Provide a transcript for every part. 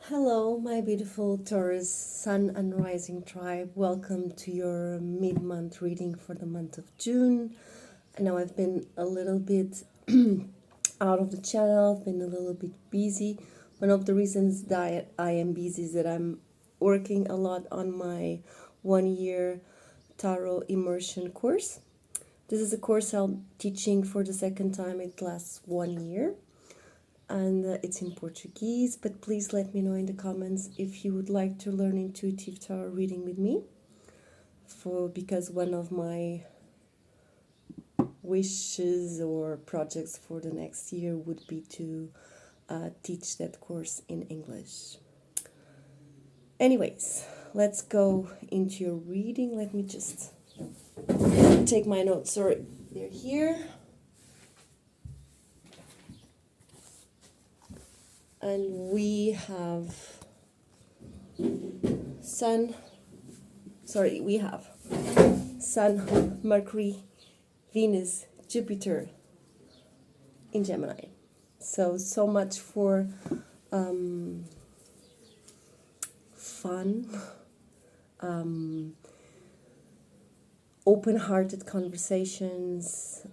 Hello, my beautiful Taurus Sun and Rising tribe. Welcome to your mid-month reading for the month of June. I know I've been a little bit out of the channel, I've been a little bit busy. One of the reasons that I am busy is that I'm working a lot on my 1-year tarot immersion course. This is a course I'm teaching for the second time. It lasts 1 year. And it's in Portuguese, but please let me know in the comments if you would like to learn intuitive tarot reading with me, because one of my wishes or projects for the next year would be to teach that course in English. Anyways, let's go into your reading. Let me just take my notes. Sorry, they're here. And we have Sun, Mercury, Venus, Jupiter in Gemini. So much for fun, open-hearted conversations.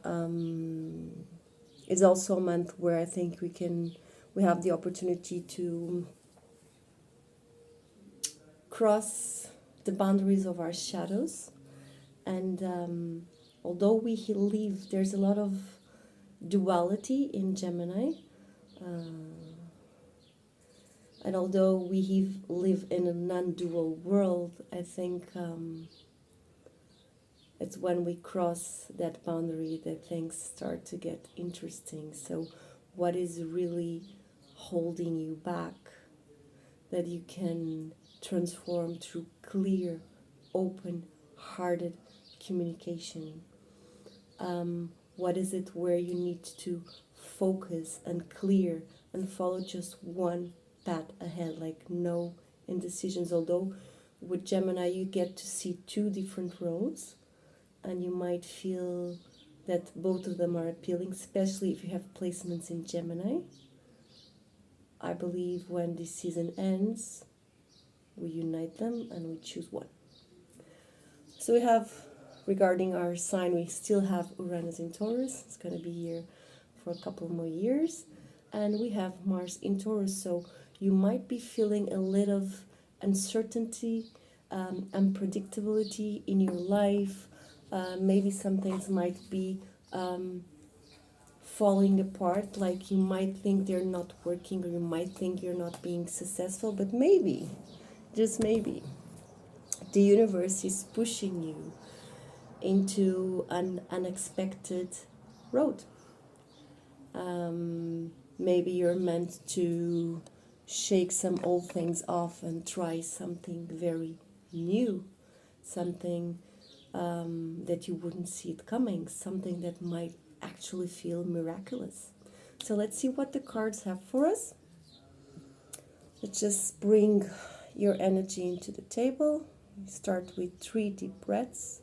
It's also a month where I think we have the opportunity to cross the boundaries of our shadows. And although we live, there's a lot of duality in Gemini. And although we live in a non-dual world, I think it's when we cross that boundary that things start to get interesting. So what is really holding you back that you can transform through clear, open-hearted communication? What is it where you need to focus and clear and follow just one path ahead, like no indecisions? Although with Gemini you get to see two different roads, and you might feel that both of them are appealing, especially if you have placements in Gemini. I believe when this season ends, we unite them and we choose one. So we have, regarding our sign, we still have Uranus in Taurus. It's going to be here for a couple more years. And we have Mars in Taurus. So you might be feeling a little uncertainty, unpredictability in your life. Maybe some things might be falling apart, like you might think they're not working, or you might think you're not being successful, but maybe, just maybe, the universe is pushing you into an unexpected road. Maybe you're meant to shake some old things off and try something very new, something that you wouldn't see it coming, something that might actually feel miraculous. So let's see what the cards have for us. Let's just bring your energy into the table. Start with 3 deep breaths.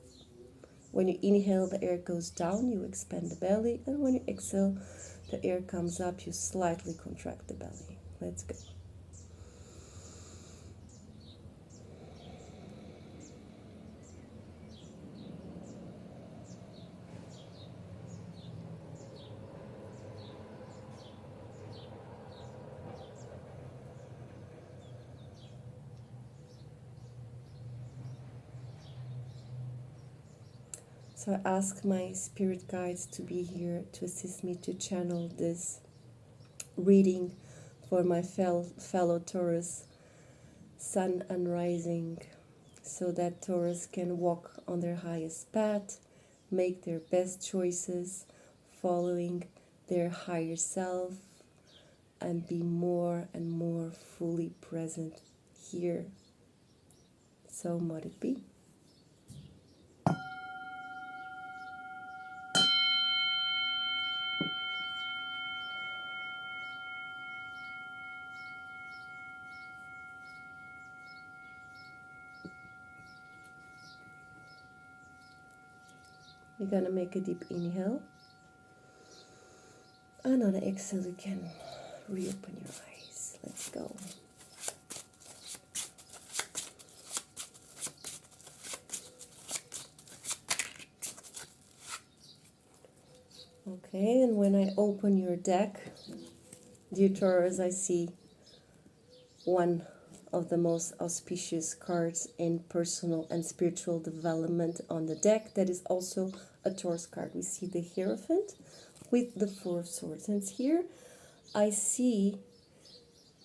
When you inhale, the air goes down, you expand the belly, and when you exhale, the air comes up, you slightly contract the belly. Let's go. So I ask my spirit guides to be here to assist me to channel this reading for my fellow Taurus, Sun and Rising, so that Taurus can walk on their highest path, make their best choices, following their higher self, and be more and more fully present here. So might it be. We're gonna make a deep inhale, and on an exhale you can reopen your eyes. Let's go. Okay, and when I open your deck, dear Taurus, I see one of the most auspicious cards in personal and spiritual development on the deck. That is also a Taurus card. We see the Hierophant with the Four of Swords. And here I see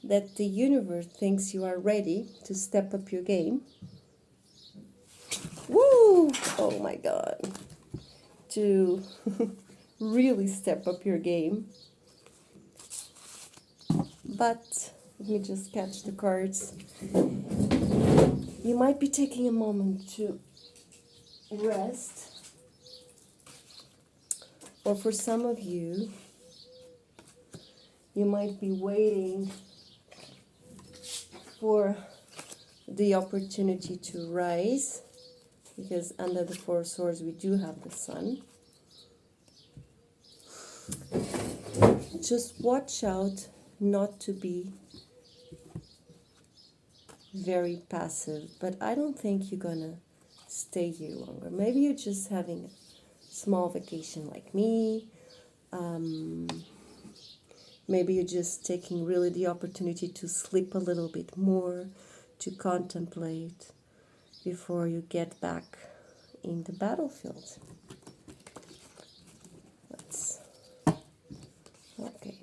that the universe thinks you are ready to step up your game. Woo! Oh my God. To really step up your game. But let me just catch the cards. You might be taking a moment to rest. Or for some of you, you might be waiting for the opportunity to rise, because under the Four of Swords we do have the Sun. Just watch out not to be very passive, but I don't think you're gonna stay here longer. Maybe you're just having a small vacation like me. Maybe you're just taking really the opportunity to sleep a little bit more, to contemplate before you get back in the battlefield. Okay.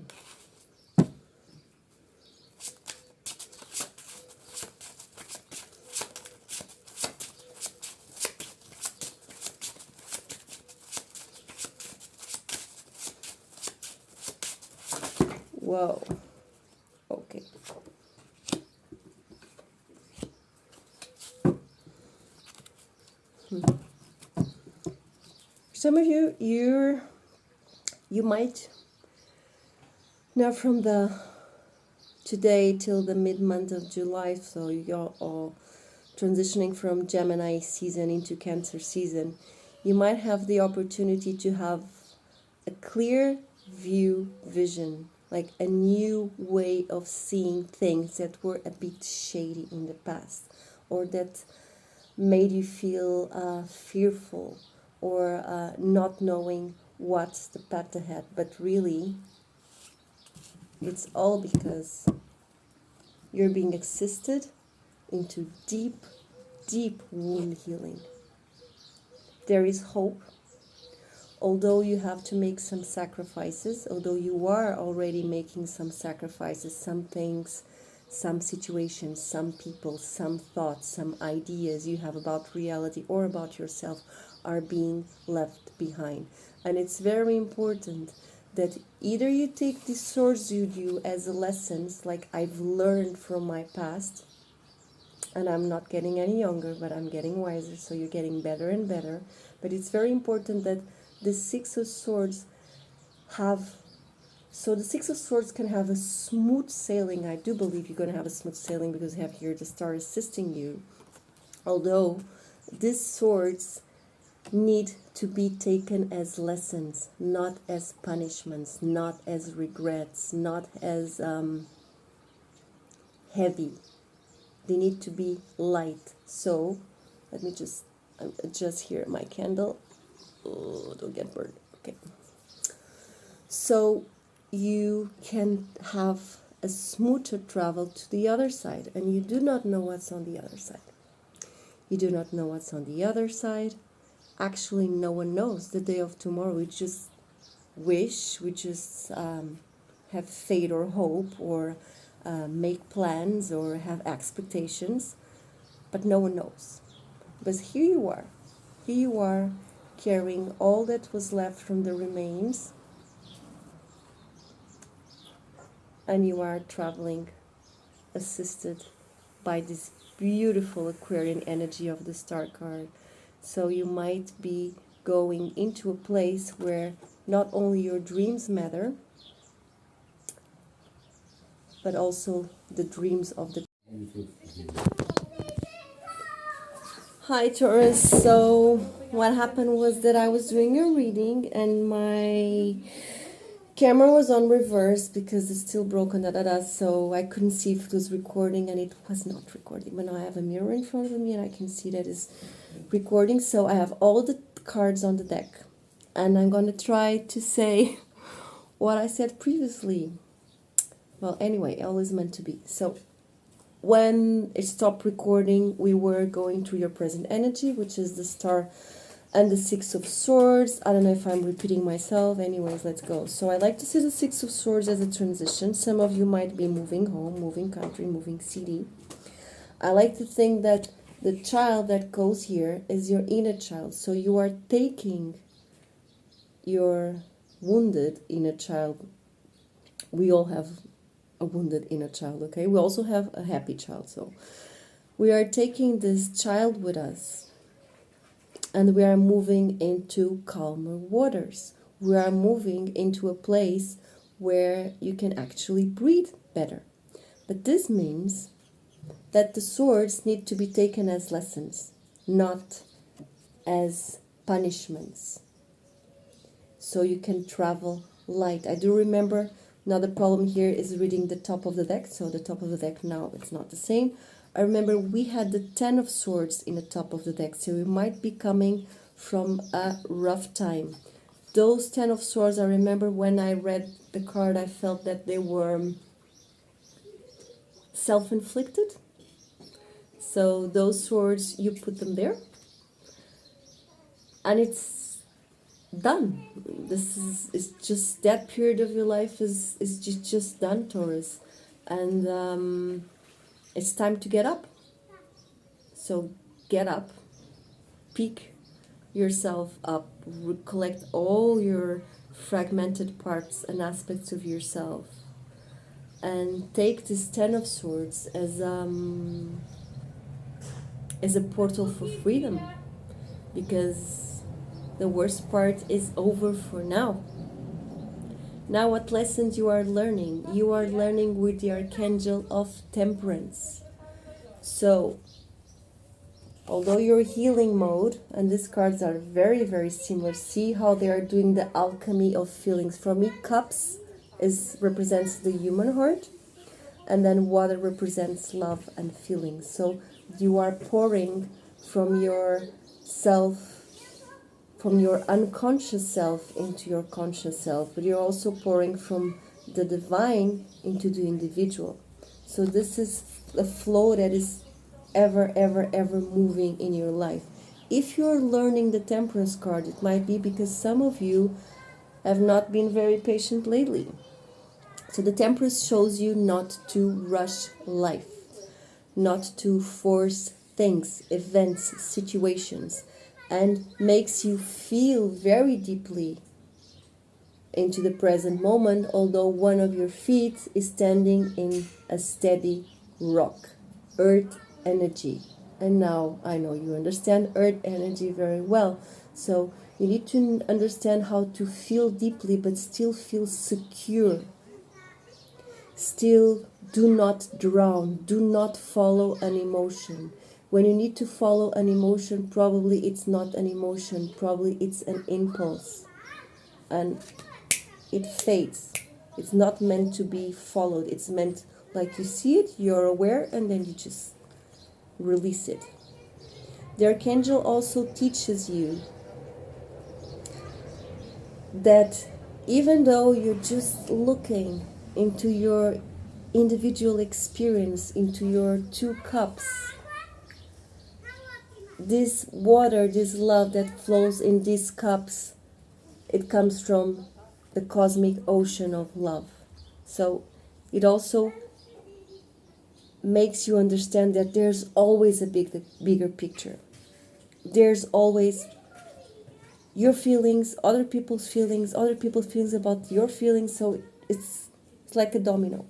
Whoa. Okay. Some of you, you might now from the today till the mid-month of July, so you're all transitioning from Gemini season into Cancer season, you might have the opportunity to have a clear vision, like a new way of seeing things that were a bit shady in the past, or that made you feel fearful, or not knowing what's the path ahead. But really, it's all because you're being assisted into deep, deep wound healing. There is hope. Although you have to make some sacrifices, although you are already making some sacrifices, some things, some situations, some people, some thoughts, some ideas you have about reality or about yourself are being left behind. And it's very important that either you take these swords with you as lessons, like I've learned from my past, and I'm not getting any younger, but I'm getting wiser, so you're getting better and better. But it's very important that the Six of Swords the Six of Swords can have a smooth sailing. I do believe you're going to have a smooth sailing because you have here the star assisting you. Although these swords need to be taken as lessons, not as punishments, not as regrets, not as heavy. They need to be light. So let me just adjust here my candle. Oh, don't get burned. Okay. So you can have a smoother travel to the other side, and you do not know what's on the other side. You do not know what's on the other side. Actually, no one knows the day of tomorrow. We just wish, we just have faith or hope, or make plans or have expectations, but no one knows. But here you are carrying all that was left from the remains, and you are traveling assisted by this beautiful Aquarian energy of the star card. So you might be going into a place where not only your dreams matter, but also the dreams of the... Hi Taurus, so what happened was that I was doing a reading and my camera was on reverse because it's still broken, so I couldn't see if it was recording, and it was not recording. But now I have a mirror in front of me and I can see that it's recording. So I have all the cards on the deck And I'm going to try to say what I said previously. Well, anyway, all is meant to be. So when it stopped recording, we were going through your present energy, which is the Star and the Six of Swords. I don't know if I'm repeating myself. Anyways, let's go. So I like to see the Six of Swords as a transition. Some of you might be moving home, moving country, moving city. I like to think that the child that goes here is your inner child. So you are taking your wounded inner child. We all have a wounded inner child, okay? We also have a happy child. So we are taking this child with us, and we are moving into calmer waters. We are moving into a place where you can actually breathe better. But this means that the swords need to be taken as lessons, not as punishments. So you can travel light. I do remember another problem here is reading the top of the deck. So the top of the deck now, it's not the same. I remember we had the 10 of Swords in the top of the deck. So we might be coming from a rough time. Those 10 of Swords, I remember when I read the card, I felt that they were self-inflicted. So those swords, you put them there. And it's done. This is just that period of your life is just done, Taurus, and it's time to get up. So get up, pick yourself up, recollect all your fragmented parts and aspects of yourself, and take this 10 of Swords as a portal for freedom, because the worst part is over for now. Now what lessons you are learning? You are learning with the Archangel of Temperance. So, although you're healing mode, and these cards are very, very similar, see how they are doing the alchemy of feelings. For me, cups represents the human heart, and then water represents love and feelings. So you are pouring from your self, from your unconscious self into your conscious self, but you're also pouring from the divine into the individual. So this is a flow that is ever, ever, ever moving in your life. If you're learning the Temperance card, it might be because some of you have not been very patient lately. So the Temperance shows you not to rush life, not to force things, events, situations, and makes you feel very deeply into the present moment, although one of your feet is standing in a steady rock, earth energy. And now I know you understand earth energy very well. So you need to understand how to feel deeply but still feel secure. Still do not drown, do not follow an emotion. When you need to follow an emotion, probably it's not an emotion, probably it's an impulse. And it fades. It's not meant to be followed. It's meant like you see it, you're aware, and then you just release it. The Archangel also teaches you that even though you're just looking into your individual experience, into your 2 cups, this water, this love that flows in these cups, it comes from the cosmic ocean of love. So it also makes you understand that there's always a bigger picture. There's always your feelings, other people's feelings about your feelings. So it's like a domino.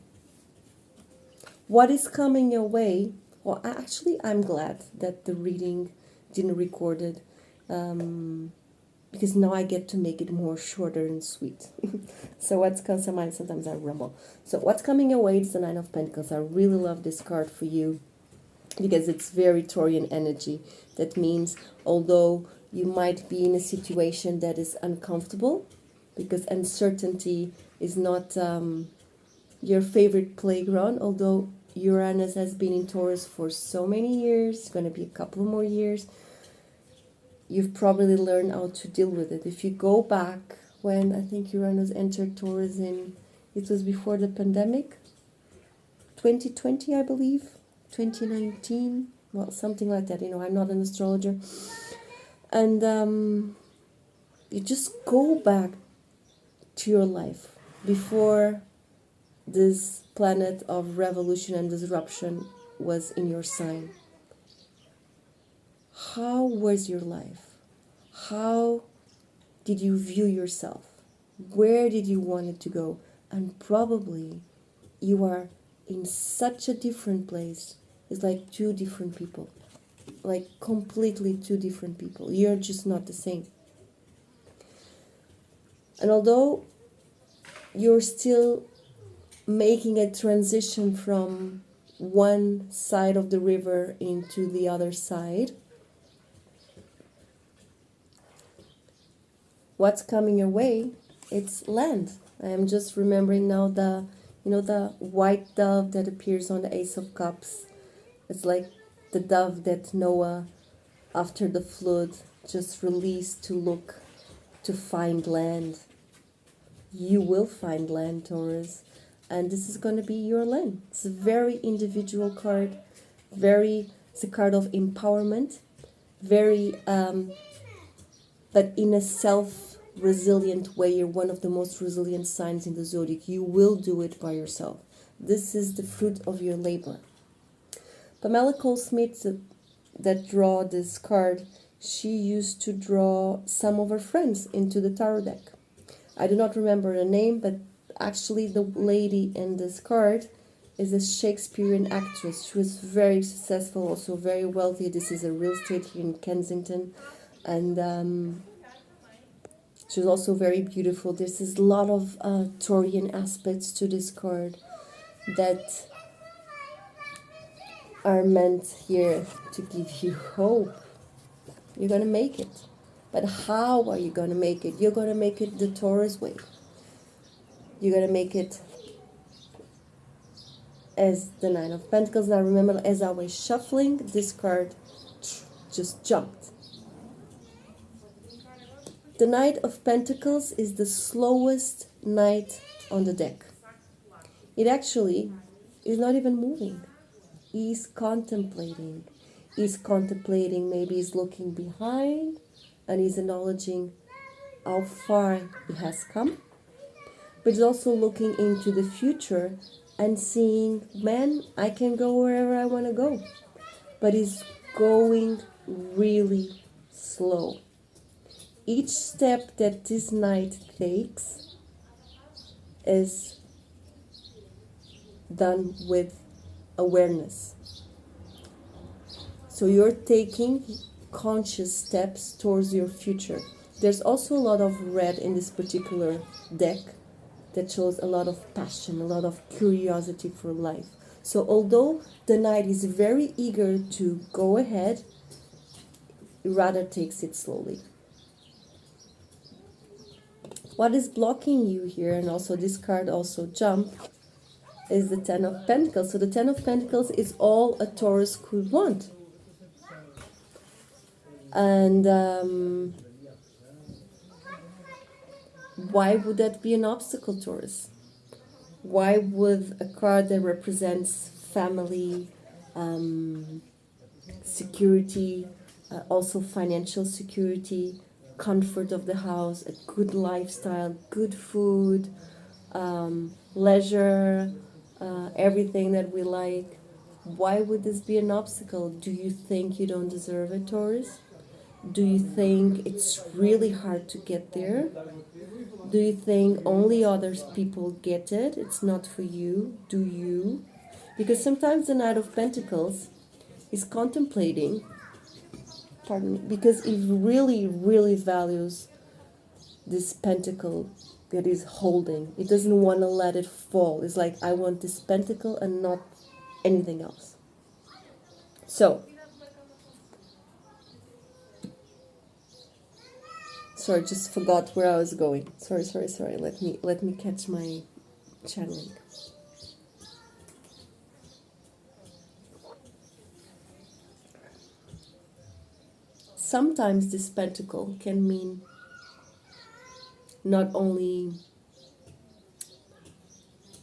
What is coming your way? Well, actually, I'm glad that the reading didn't record it, because now I get to make it more shorter and sweet. So what's coming? Sometimes I rumble. So what's coming your way is the Nine of Pentacles. I really love this card for you because it's very Taurian energy. That means although you might be in a situation that is uncomfortable, because uncertainty is not your favorite playground, although Uranus has been in Taurus for so many years, it's going to be a couple more years. you've probably learned how to deal with it. If you go back when I think Uranus entered Taurus it was before the pandemic, 2020, I believe, 2019, well, something like that. I'm not an astrologer. And you just go back to your life before this planet of revolution and disruption was in your sign. How was your life? How did you view yourself? Where did you want it to go? And probably you are in such a different place. It's like two different people. Like completely two different people. You're just not the same. And although you're still making a transition from one side of the river into the other side, what's coming your way? It's land. I am just remembering now the white dove that appears on the Ace of Cups. It's like the dove that Noah, after the flood, just released to find land. You will find land, Taurus, and this is going to be your land. It's a very individual card, it's a card of empowerment, but in a self-resilient way. You're one of the most resilient signs in the zodiac. You will do it by yourself. This is the fruit of your labor. Pamela Cole-Smith, that draw this card, she used to draw some of her friends into the tarot deck. I do not remember the name, but actually the lady in this card is a Shakespearean actress. She was very successful, also very wealthy. This is a real estate here in Kensington. And she was also very beautiful. There's a lot of Taurian aspects to this card that are meant here to give you hope. You're going to make it. But how are you going to make it? You're going to make it the Taurus way. You're going to make it as the Nine of Pentacles. Now remember, as I was shuffling, this card just jumped. The Knight of Pentacles is the slowest knight on the deck. It actually is not even moving. He's contemplating. Maybe he's looking behind and he's acknowledging how far he has come. But he's also looking into the future and seeing, man, I can go wherever I want to go. But he's going really slow. Each step that this knight takes is done with awareness. So you're taking conscious steps towards your future. There's also a lot of red in this particular deck that shows a lot of passion, a lot of curiosity for life. So although the knight is very eager to go ahead, he rather takes it slowly. What is blocking you here, and also this card also jumped, is the Ten of Pentacles. So the Ten of Pentacles is all a Taurus could want. And why would that be an obstacle, Taurus? Why would a card that represents family, security, also financial security, comfort of the house, a good lifestyle, good food, leisure, everything that we like, why would this be an obstacle? Do you think you don't deserve it, Taurus? Do you think it's really hard to get there? Do you think only other people get it? It's not for you. Do you? Because sometimes the Knight of Pentacles is contemplating, because he really, really values this pentacle that he's holding. He doesn't want to let it fall. It's like, I want this pentacle and not anything else. So, sorry, just forgot where I was going. Sorry. Let me catch my channeling. sometimes this pentacle can mean not only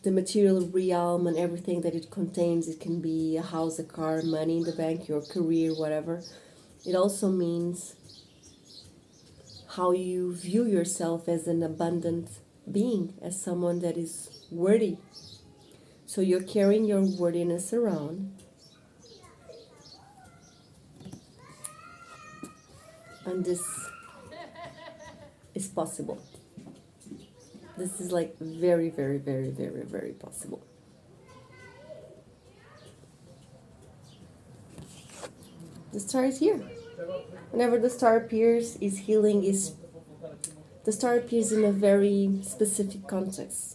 the material realm and everything that it contains. It can be a house, a car, money in the bank, your career, whatever. It also means how you view yourself as an abundant being, as someone that is worthy. So you're carrying your worthiness around. And this is possible. This is like very, very, very, very, very possible. The star is here. Whenever the star appears, is healing, is the star appears in a very specific context.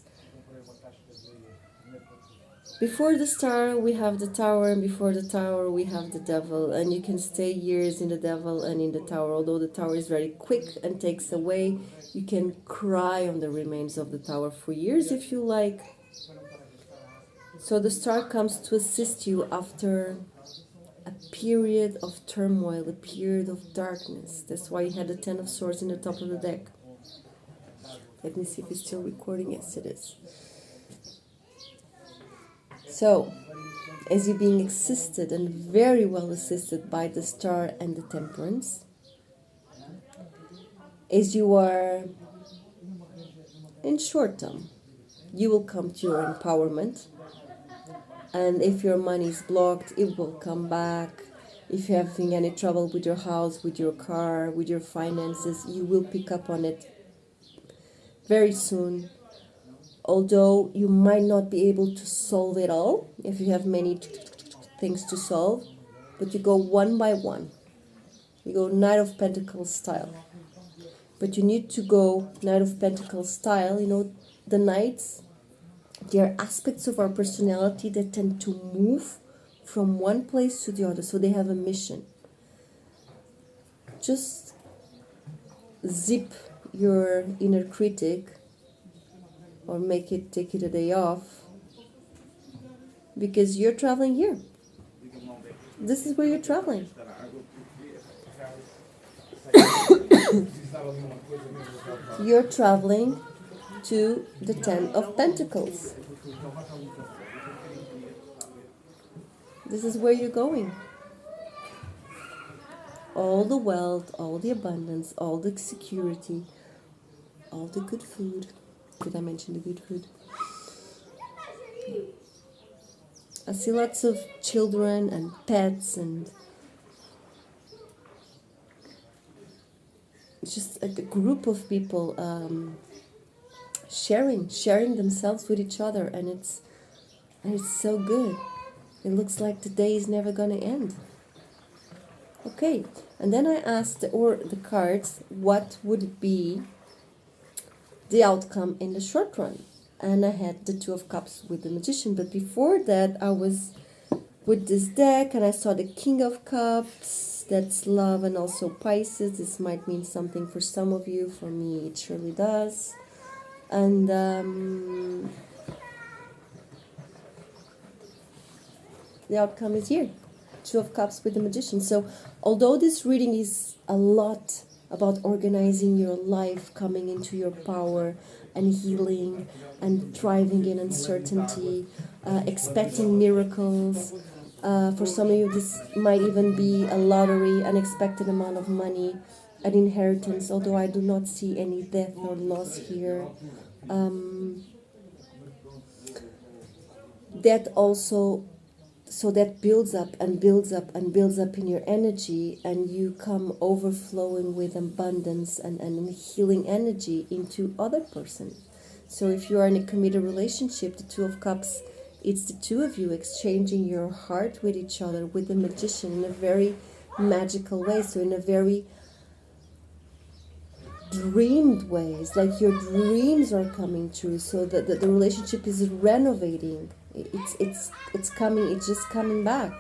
Before the star, we have the tower, and before the tower, we have the devil. And you can stay years in the devil and in the tower. Although the tower is very quick and takes away, you can cry on the remains of the tower for years if you like. So the star comes to assist you after a period of turmoil, a period of darkness. That's why you had the Ten of Swords in the top of the deck. Let me see if it's still recording. Yes, it is. So, as you're being assisted and very well assisted by the star and the temperance, as you are in short term, you will come to your empowerment. And if your money is blocked, it will come back. If you're having any trouble with your house, with your car, with your finances, you will pick up on it very soon. Although you might not be able to solve it all if you have many things to solve, but you go one by one. You go Knight of Pentacles style. But you need to go Knight of Pentacles style. You know, the knights, they are aspects of our personality that tend to move from one place to the other. So they have a mission. Just zip your inner critic, or take it a day off, because you're traveling here. This is where you're traveling. You're traveling to the Ten of Pentacles. This is where you're going. All the wealth, all the abundance, all the security, all the good food. Did I mention the good food? I see lots of children and pets and just a group of people sharing themselves with each other, and it's so good. It looks like the day is never gonna end. Okay, and then I asked the cards, what would be the outcome in the short run? And I had the Two of Cups with the Magician. But before that, I was with this deck and I saw the King of Cups. That's love, and also Pisces. This might mean something for some of you. For me, it surely does. And the outcome is here. Two of Cups with the Magician. So although this reading is a lot about organizing your life, coming into your power and healing and thriving in uncertainty, expecting miracles. For some of you, this might even be a lottery, unexpected amount of money, an inheritance, although I do not see any death or loss here. That also, so that builds up and builds up and builds up in your energy, and you come overflowing with abundance and healing energy into other person. So if you are in a committed relationship, the Two of Cups, it's the two of you exchanging your heart with each other, with the Magician, in a very magical way. So in a very dreamed way. It's like your dreams are coming true. So that the relationship is renovating. It's coming. It's just coming back.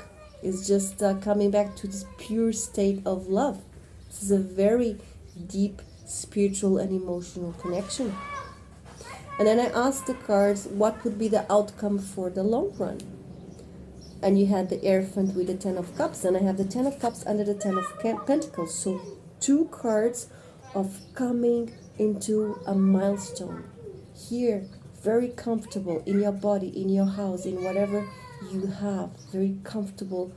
It's just coming back to this pure state of love. This is a very deep spiritual and emotional connection. And then I asked the cards, what would be the outcome for the long run? And you had the Hierophant with the Ten of Cups, and I have the Ten of Cups under the Ten of Pentacles. So 2 cards of coming into a milestone. Here, very comfortable in your body, in your house, in whatever you have. Very comfortable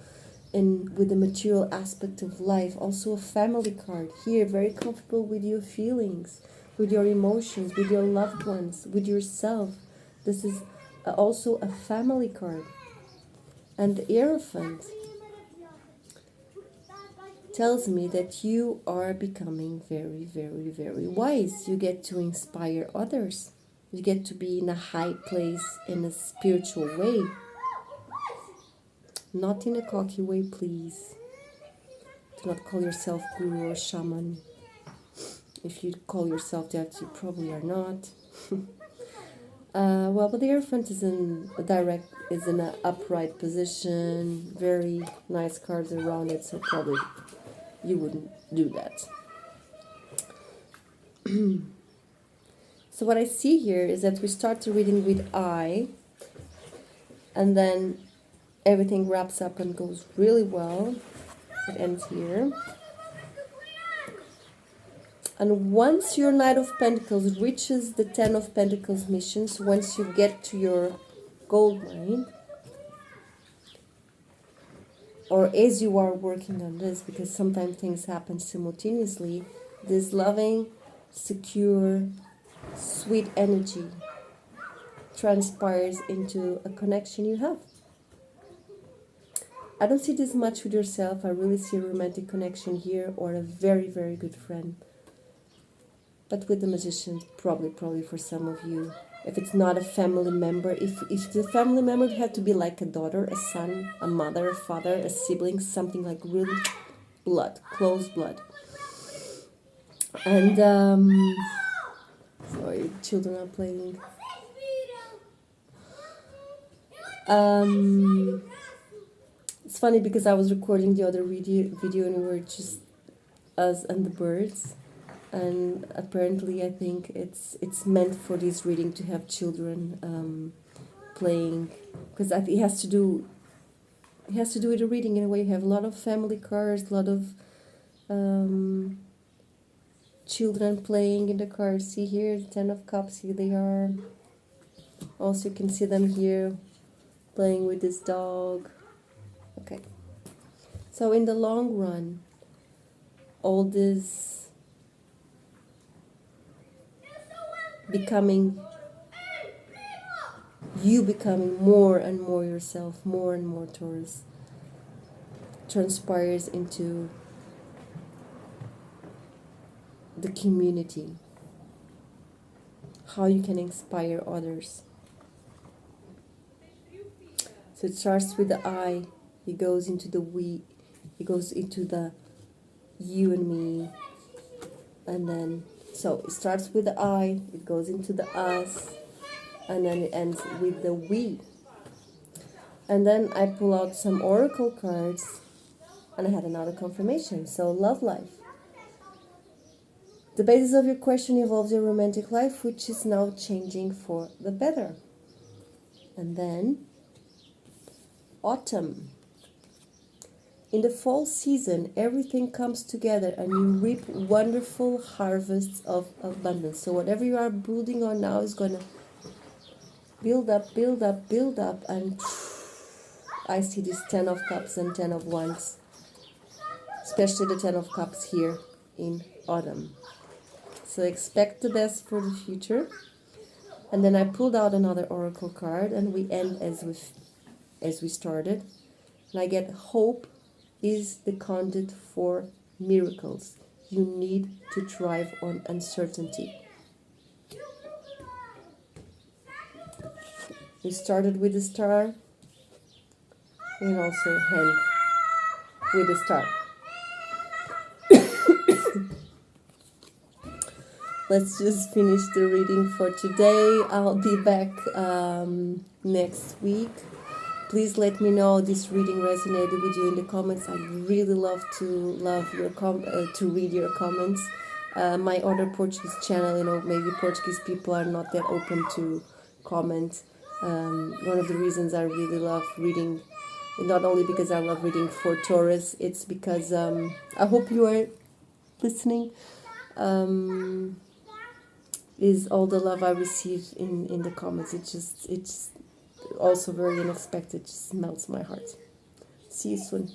with the material aspect of life. Also a family card. Here, very comfortable with your feelings, with your emotions, with your loved ones, with yourself. This is also a family card. And the Hierophant tells me that you are becoming very, very, very wise. You get to inspire others. You get to be in a high place in a spiritual way. Not in a cocky way, please. Do not call yourself guru or shaman. If you call yourself that, you probably are not. Well, but the Hierophant is in an upright position. Very nice cards around it, so probably you wouldn't do that. So what I see here is that we start the reading with I, and then everything wraps up and goes really well. It ends here. And once your Knight of Pentacles reaches the Ten of Pentacles missions, once you get to your gold mine, or as you are working on this, because sometimes things happen simultaneously, this loving, secure, sweet energy transpires into a connection you have. I don't see this much with yourself. I really see a romantic connection here, or a very, very good friend. But with the Magician, probably for some of you. If it's not a family member, if the family member would have to be like a daughter, a son, a mother, a father, a sibling, something like really blood, close blood. And, sorry, children are playing. It's funny because I was recording the other video and we were just us and the birds. And apparently, I think it's meant for this reading to have children playing, because it has to do with the reading in a way. You have a lot of family cards, a lot of children playing in the cards. See here, the Ten of Cups. Here they are. Also, you can see them here playing with this dog. Okay. So in the long run, all this becoming more and more yourself, more and more Taurus, transpires into the community, how you can inspire others. So it starts with the I, it goes into the we, it goes into the you and me, and then so it starts with the I, it goes into the us, and then it ends with the we. And then I pull out some oracle cards, and I had another confirmation. So love life. The basis of your question involves your romantic life, which is now changing for the better. And then autumn. In the fall season, everything comes together and you reap wonderful harvests of abundance. So whatever you are building on now is going to build up, and I see this 10 of Cups and 10 of Wands, especially the 10 of Cups here in autumn. So expect the best for the future. And then I pulled out another oracle card, and we end as we started. And I get hope is the conduit for miracles. You need to thrive on uncertainty. We started with the star, and also end with the star. Let's just finish the reading for today. I'll be back next week. Please let me know this reading resonated with you in the comments. I really love to read your comments. My other Portuguese channel, maybe Portuguese people are not that open to comment. One of the reasons I really love reading And not only because I love reading for Taurus, it's because I hope you are listening. Is all the love I receive in the comments. It's also very unexpected, just melts my heart. See you soon.